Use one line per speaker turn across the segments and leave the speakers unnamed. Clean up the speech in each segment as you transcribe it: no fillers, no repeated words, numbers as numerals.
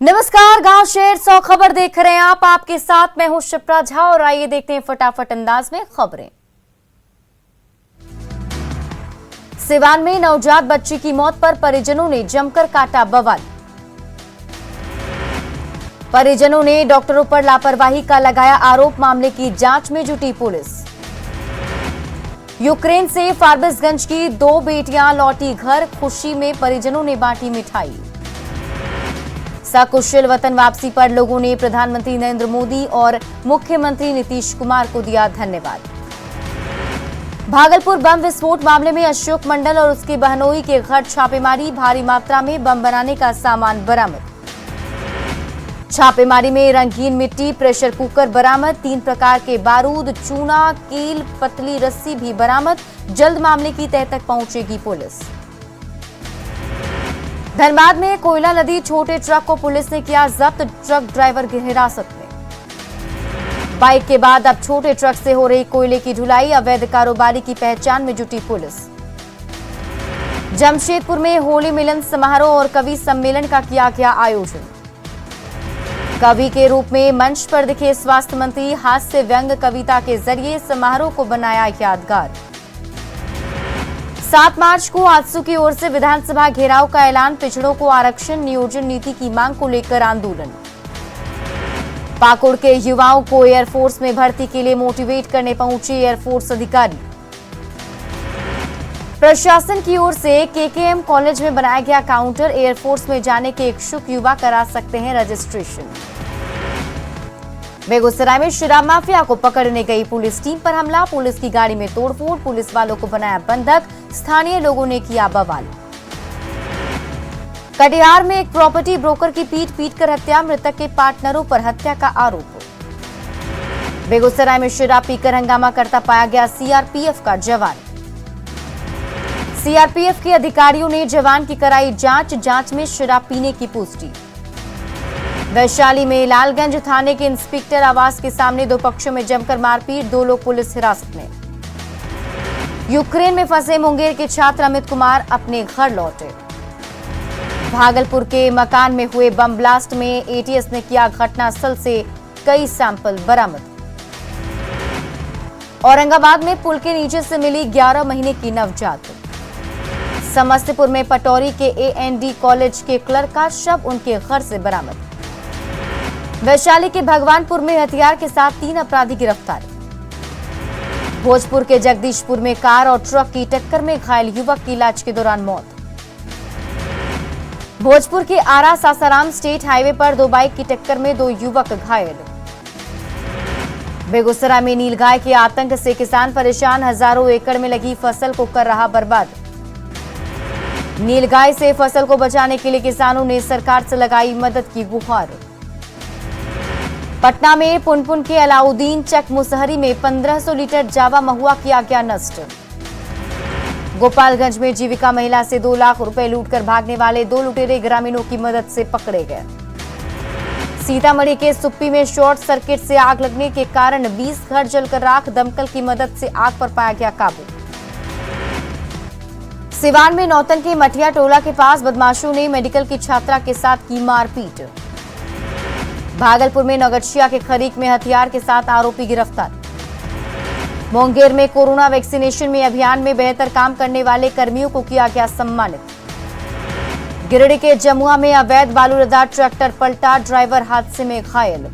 नमस्कार, गांव शहर 100 खबर देख रहे हैं आप। आपके साथ मैं हूं शिप्रा झा और आइए देखते हैं फटाफट अंदाज में खबरें। सिवान में नवजात बच्ची की मौत पर परिजनों ने जमकर काटा बवाल। परिजनों ने डॉक्टरों पर लापरवाही का लगाया आरोप। मामले की जांच में जुटी पुलिस। यूक्रेन से फारबिसगंज की 2 बेटियां लौटी घर, खुशी में परिजनों ने बांटी मिठाई। सकुशल वतन वापसी पर लोगों ने प्रधानमंत्री नरेंद्र मोदी और मुख्यमंत्री नीतीश कुमार को दिया धन्यवाद। भागलपुर बम विस्फोट मामले में अशोक मंडल और उसके बहनोई के घर छापेमारी। भारी मात्रा में बम बनाने का सामान बरामद। छापेमारी में रंगीन मिट्टी, प्रेशर कुकर बरामद। 3 प्रकार के बारूद, चूना, कील, पतली रस्सी भी बरामद। जल्द मामले की तह तक पहुंचेगी पुलिस। धनबाद में कोयला लदी छोटे ट्रक को पुलिस ने किया जब्त। ट्रक ड्राइवर की हिरासत में। बाइक के बाद अब छोटे ट्रक से हो रही कोयले की ढुलाई। अवैध कारोबारी की पहचान में जुटी पुलिस। जमशेदपुर में होली मिलन समारोह और कवि सम्मेलन का किया गया आयोजन। कवि के रूप में मंच पर दिखे स्वास्थ्य मंत्री। हास्य व्यंग कविता के जरिए समारोह को बनाया यादगार। 7 मार्च को आजसू की ओर से विधानसभा घेराव का ऐलान। पिछड़ों को आरक्षण नियोजन नीति की मांग को लेकर आंदोलन। पाकुड़ के युवाओं को एयरफोर्स में भर्ती के लिए मोटिवेट करने पहुंचे एयरफोर्स अधिकारी। प्रशासन की ओर से केकेएम कॉलेज में बनाया गया काउंटर। एयरफोर्स में जाने के इच्छुक युवा करा सकते हैं रजिस्ट्रेशन। बेगूसराय में शराब माफिया को पकड़ने गई पुलिस टीम पर हमला। पुलिस की गाड़ी में तोड़फोड़, पुलिस वालों को बनाया बंधक। स्थानीय लोगों ने किया बवाल। कटिहार में एक प्रॉपर्टी ब्रोकर की पीट कर हत्या। मृतक के पार्टनरों पर हत्या का आरोप। बेगूसराय में शराब पीकर हंगामा करता पाया गया सीआरपीएफ का जवान। सीआरपीएफ के अधिकारियों ने जवान की कराई जांच में शराब पीने की पुष्टि। वैशाली में लालगंज थाने के इंस्पेक्टर आवास के सामने 2 पक्षों में जमकर मारपीट। 2 लोग पुलिस हिरासत में। यूक्रेन में फंसे मुंगेर के छात्र अमित कुमार अपने घर लौटे। भागलपुर के मकान में हुए बम ब्लास्ट में एटीएस ने किया घटनास्थल से कई सैंपल बरामद। औरंगाबाद में पुल के नीचे से मिली 11 महीने की नवजात। समस्तीपुर में पटौरी के एएनडी कॉलेज के क्लर्क का शव उनके घर से बरामद। वैशाली के भगवानपुर में हथियार के साथ 3 अपराधी गिरफ्तार। भोजपुर के जगदीशपुर में कार और ट्रक की टक्कर में घायल युवक की इलाज के दौरान मौत। भोजपुर के आरा सासाराम स्टेट हाईवे पर 2 बाइक की टक्कर में 2 युवक घायल। बेगूसराय में नीलगाय के आतंक से किसान परेशान। हजारों एकड़ में लगी फसल को कर रहा बर्बाद। नीलगाय से फसल को बचाने के लिए किसानों ने सरकार से लगाई मदद की गुहार। पटना में पुनपुन के अलाउद्दीन चक मुसहरी में 1500 लीटर जावा महुआ किया गया नष्ट। गोपालगंज में जीविका महिला से 2 लाख रुपए लूटकर भागने वाले 2 लुटेरे ग्रामीणों की मदद से पकड़े गए। सीतामढ़ी के सुप्पी में शॉर्ट सर्किट से आग लगने के कारण 20 घर जलकर राख। दमकल की मदद से आग पर पाया गया काबू। सिवान में नौतन के मठिया टोला के पास बदमाशों ने मेडिकल की छात्रा के साथ की मारपीट। भागलपुर में नौगछिया के खरीक में हथियार के साथ आरोपी गिरफ्तार। मुंगेर में कोरोना वैक्सीनेशन में अभियान में बेहतर काम करने वाले कर्मियों को किया गया सम्मानित। गिरिडीह के जमुआ में अवैध बालू लदा ट्रैक्टर पलटा, ड्राइवर हादसे में घायल।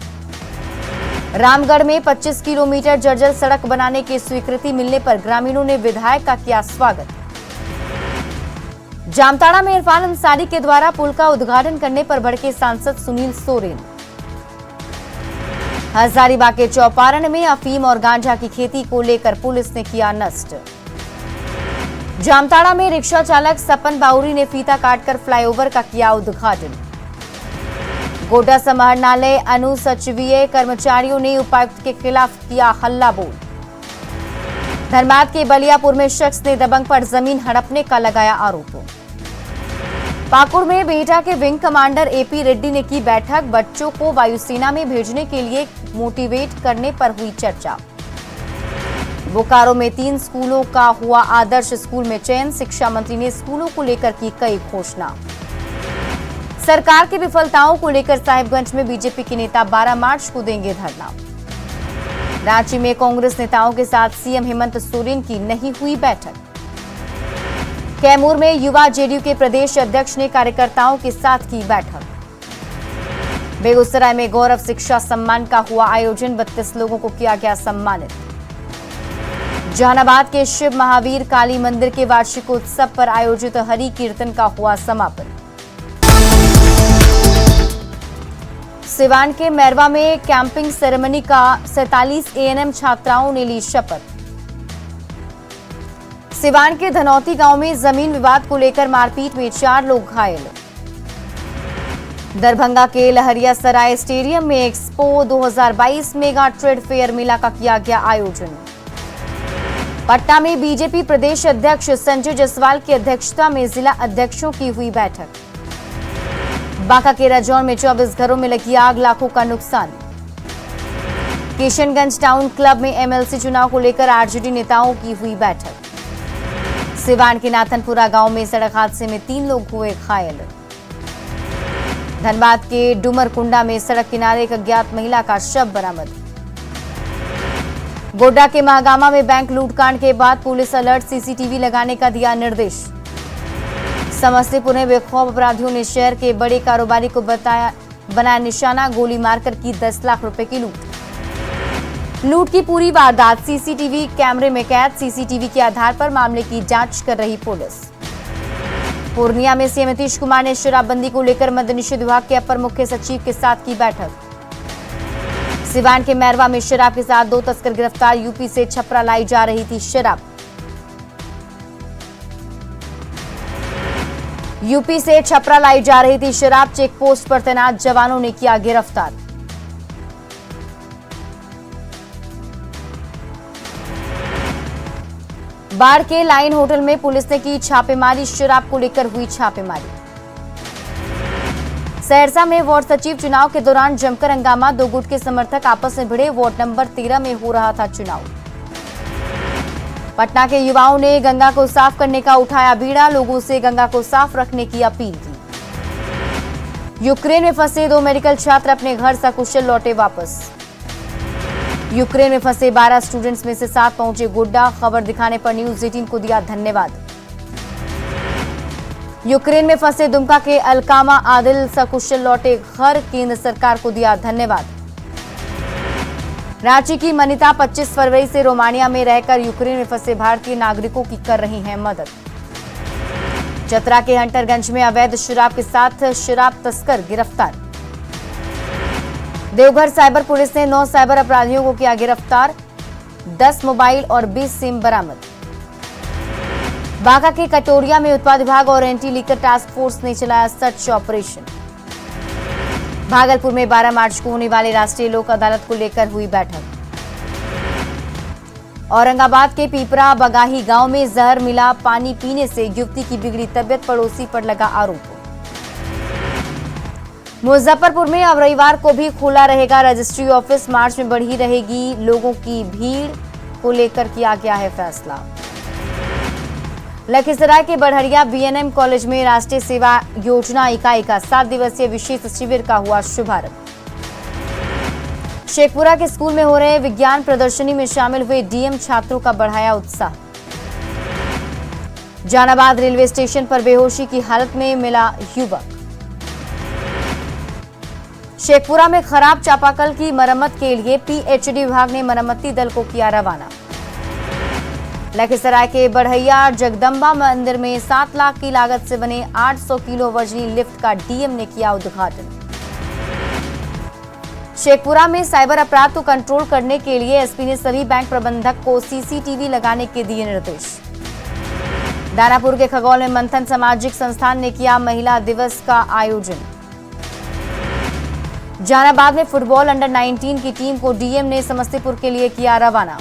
रामगढ़ में 25 किलोमीटर जर्जर सड़क बनाने की स्वीकृति मिलने पर ग्रामीणों ने विधायक का किया स्वागत। जामताड़ा में इरफान अंसारी के द्वारा पुल का उद्घाटन करने पर भड़के सांसद सुनील सोरेन। हजारीबाग के चौपारण में अफीम और गांजा की खेती को लेकर पुलिस ने किया नष्ट। जामताड़ा में रिक्शा चालक सपन बाउरी ने फीता काटकर फ्लाईओवर का किया उद्घाटन। गोड्डा समाहरणालय अनुसचिवीय कर्मचारियों ने उपायुक्त के खिलाफ किया हल्ला बोल। धनबाद के बलियापुर में शख्स ने दबंग पर जमीन हड़पने का लगाया आरोप। पाकुड़ में बेटा के विंग कमांडर एपी रेड्डी ने की बैठक। बच्चों को वायुसेना में भेजने के लिए मोटिवेट करने पर हुई चर्चा। बोकारो में 3 स्कूलों का हुआ आदर्श स्कूल में चयन। शिक्षा मंत्री ने स्कूलों को लेकर की कई घोषणा। सरकार की विफलताओं को लेकर साहिबगंज में बीजेपी के नेता 12 मार्च को देंगे धरना। रांची में कांग्रेस नेताओं के साथ सीएम हेमंत सोरेन की नहीं हुई बैठक। कैमूर में युवा जेडीयू के प्रदेश अध्यक्ष ने कार्यकर्ताओं के साथ की बैठक। बेगूसराय में गौरव शिक्षा सम्मान का हुआ आयोजन, 32 लोगों को किया गया सम्मानित। जहानाबाद के शिव महावीर काली मंदिर के वार्षिकोत्सव पर आयोजित हरि कीर्तन का हुआ समापन। सिवान के मैरवा में कैंपिंग सेरेमनी का 47 एएनएम छात्राओं ने ली शपथ। सिवान के धनौती गांव में जमीन विवाद को लेकर मारपीट में 4 लोग घायल। दरभंगा के लहरिया सराय स्टेडियम में एक्सपो 2022 मेगा ट्रेड फेयर मेला का किया गया आयोजन। पटना में बीजेपी प्रदेश अध्यक्ष संजय जायसवाल की अध्यक्षता में जिला अध्यक्षों की हुई बैठक। बांका के रजौन में 24 घरों में लगी आग, लाखों का नुकसान। किशनगंज टाउन क्लब में एमएलसी चुनाव को लेकर आरजेडी नेताओं की हुई बैठक। सिवान के नाथनपुरा गांव में सड़क हादसे में 3 लोग हुए घायल। धनबाद के डुमरकुंडा में सड़क किनारे एक अज्ञात महिला का शव बरामद। गोड्डा के महागामा में बैंक लूटकांड के बाद पुलिस अलर्ट, सीसीटीवी लगाने का दिया निर्देश। समस्तीपुर में बेखौफ अपराधियों ने शहर के बड़े कारोबारी को बनाया निशाना, गोली मारकर की 10 लाख रुपए की लूट की पूरी वारदात सीसीटीवी कैमरे में कैद। सीसीटीवी के आधार पर मामले की जांच कर रही पुलिस। पूर्णिया में सीएम नीतीश कुमार ने शराबबंदी को लेकर मद्य निषेध विभाग के अपर मुख्य सचिव के साथ की बैठक। सिवान के मैरवा में शराब के साथ 2 तस्कर गिरफ्तार, यूपी से छपरा लाई जा रही थी शराब। यूपी से छपरा लाई जा रही थी शराब, चेक पोस्ट पर तैनात जवानों ने किया गिरफ्तार। बाढ़ के लाइन होटल में पुलिस ने की छापेमारी, शराब को लेकर हुई छापेमारी। सहरसा में वार्ड सचिव चुनाव के दौरान जमकर हंगामा, 2 गुट के समर्थक आपस में भिड़े, वार्ड नंबर 13 में हो रहा था चुनाव। पटना के युवाओं ने गंगा को साफ करने का उठाया बीड़ा, लोगों से गंगा को साफ रखने की अपील की। यूक्रेन में फंसे 2 मेडिकल छात्र अपने घर सकुशल लौटे वापस। यूक्रेन में फंसे 12 स्टूडेंट्स में से 7 पहुंचे गोड्डा, खबर दिखाने पर न्यूज 18 को दिया धन्यवाद। यूक्रेन में फंसे दुमका के अलकामा आदिल सकुशल लौटे घर, केंद्र सरकार को दिया धन्यवाद। रांची की मनीता 25 फरवरी से रोमानिया में रहकर यूक्रेन में फंसे भारतीय नागरिकों की कर रही हैं मदद। चतरा के हंटरगंज में अवैध शराब के साथ शराब तस्कर गिरफ्तार। देवघर साइबर पुलिस ने 9 साइबर अपराधियों को किया गिरफ्तार, 10 मोबाइल और 20 सिम बरामद। बांका के कटोरिया में उत्पाद विभाग और एंटी लीकर टास्क फोर्स ने चलाया सर्च ऑपरेशन। भागलपुर में 12 मार्च को होने वाले राष्ट्रीय लोक अदालत को लेकर हुई बैठक। औरंगाबाद के पीपरा बगाही गांव में जहर मिला पानी पीने से युवती की बिगड़ी तबियत, पड़ोसी पर लगा आरोप। मुजफ्फरपुर में अब रविवार को भी खुला रहेगा रजिस्ट्री ऑफिस, मार्च में बढ़ी रहेगी लोगों की भीड़ को लेकर किया गया है फैसला। लखीसराय के बढ़हरिया बीएनएम कॉलेज में राष्ट्रीय सेवा योजना इकाई का 7 दिवसीय विशेष शिविर का हुआ शुभारंभ। शेखपुरा के स्कूल में हो रहे विज्ञान प्रदर्शनी में शामिल हुए डीएम छात्रों का बढ़ाया उत्साह। जहानाबाद रेलवे स्टेशन पर बेहोशी की हालत में मिला युवक। शेखपुरा में खराब चापाकल की मरम्मत के लिए पीएचडी विभाग ने मरम्मती दल को किया रवाना। लखीसराय के बढ़ैया जगदम्बा मंदिर में 7 लाख की लागत से बने 800 किलो वजनी लिफ्ट का डीएम ने किया उद्घाटन। शेखपुरा में साइबर अपराध को कंट्रोल करने के लिए एसपी ने सभी बैंक प्रबंधक को सीसीटीवी लगाने के दिए निर्देश। दानापुर के खगौल में मंथन सामाजिक संस्थान ने किया महिला दिवस का आयोजन। जहानाबाद में फुटबॉल अंडर 19 की टीम को डीएम ने समस्तीपुर के लिए किया रवाना।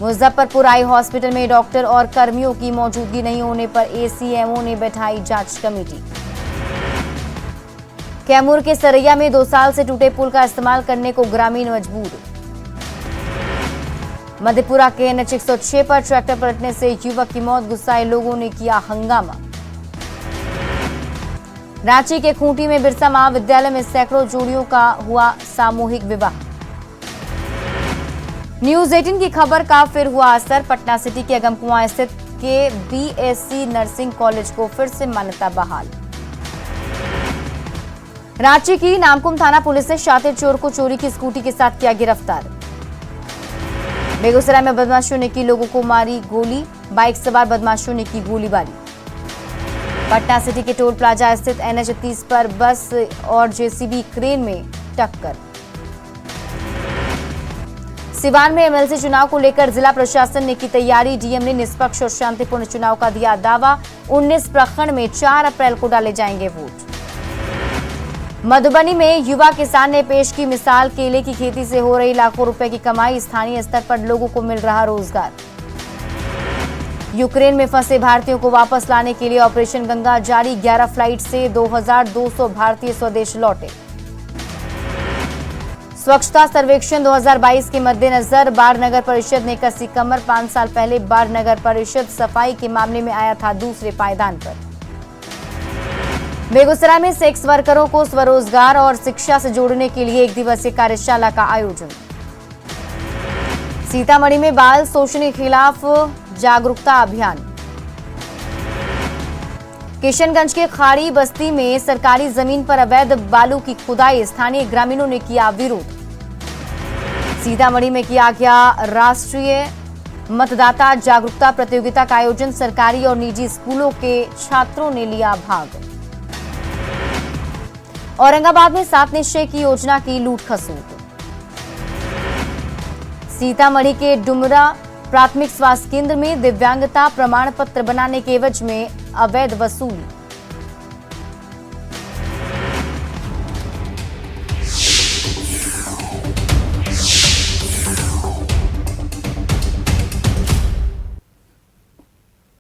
मुजफ्फरपुर आई हॉस्पिटल में डॉक्टर और कर्मियों की मौजूदगी नहीं होने पर एसीएमओ ने बैठाई जांच कमेटी। कैमूर के सरैया में 2 साल से टूटे पुल का इस्तेमाल करने को ग्रामीण मजबूर। मधेपुरा के एनएच 106 पर ट्रैक्टर पलटने से युवक की मौत, गुस्साए लोगों ने किया हंगामा। रांची के खूंटी में बिरसा महाविद्यालय में सैकड़ों जोड़ियों का हुआ सामूहिक विवाह। न्यूज 18 की खबर का फिर हुआ असर। पटना सिटी के अगमकुआं स्थित के बीएससी नर्सिंग कॉलेज को फिर से मान्यता बहाल। रांची की नामकुम थाना पुलिस ने शातिर चोर को चोरी की स्कूटी के साथ किया गिरफ्तार। बेगूसराय में बदमाशों ने की लोगों को मारी गोली, बाइक सवार बदमाशों ने की गोलीबारी। पटना सिटी के टोल प्लाजा स्थित NH 30 पर बस और जेसीबी क्रेन में टक्कर। सिवान में एमएलसी चुनाव को लेकर जिला प्रशासन ने की तैयारी। डीएम ने निष्पक्ष और शांतिपूर्ण चुनाव का दिया दावा। 19 प्रखंड में 4 अप्रैल को डाले जाएंगे वोट। मधुबनी में युवा किसान ने पेश की मिसाल। केले की खेती से हो रही लाखों रुपए की कमाई, स्थानीय स्तर पर लोगों को मिल रहा रोजगार। यूक्रेन में फंसे भारतीयों को वापस लाने के लिए ऑपरेशन गंगा जारी। 11 फ्लाइट से 2200 भारतीय स्वदेश लौटे। स्वच्छता सर्वेक्षण 2022 के मद्देनजर बाढ़ नगर परिषद ने कसी कमर। 5 साल पहले बाढ़ नगर परिषद सफाई के मामले में आया था दूसरे पायदान पर। बेगूसराय में सेक्स वर्करों को स्वरोजगार और शिक्षा से जोड़ने के लिए 1 दिवसीय कार्यशाला का आयोजन। सीतामढ़ी में बाल शोषण के खिलाफ जागरूकता अभियान। किशनगंज के खाड़ी बस्ती में सरकारी जमीन पर अवैध बालू की खुदाई, स्थानीय ग्रामीणों ने किया विरोध। सीतामढ़ी में किया गया राष्ट्रीय मतदाता जागरूकता प्रतियोगिता का आयोजन। सरकारी और निजी स्कूलों के छात्रों ने लिया भाग। औरंगाबाद में 7 निश्चय की योजना की लूट खसूट। सीतामढ़ी के डुमरा प्राथमिक स्वास्थ्य केंद्र में दिव्यांगता प्रमाण पत्र बनाने के एवज में अवैध वसूली।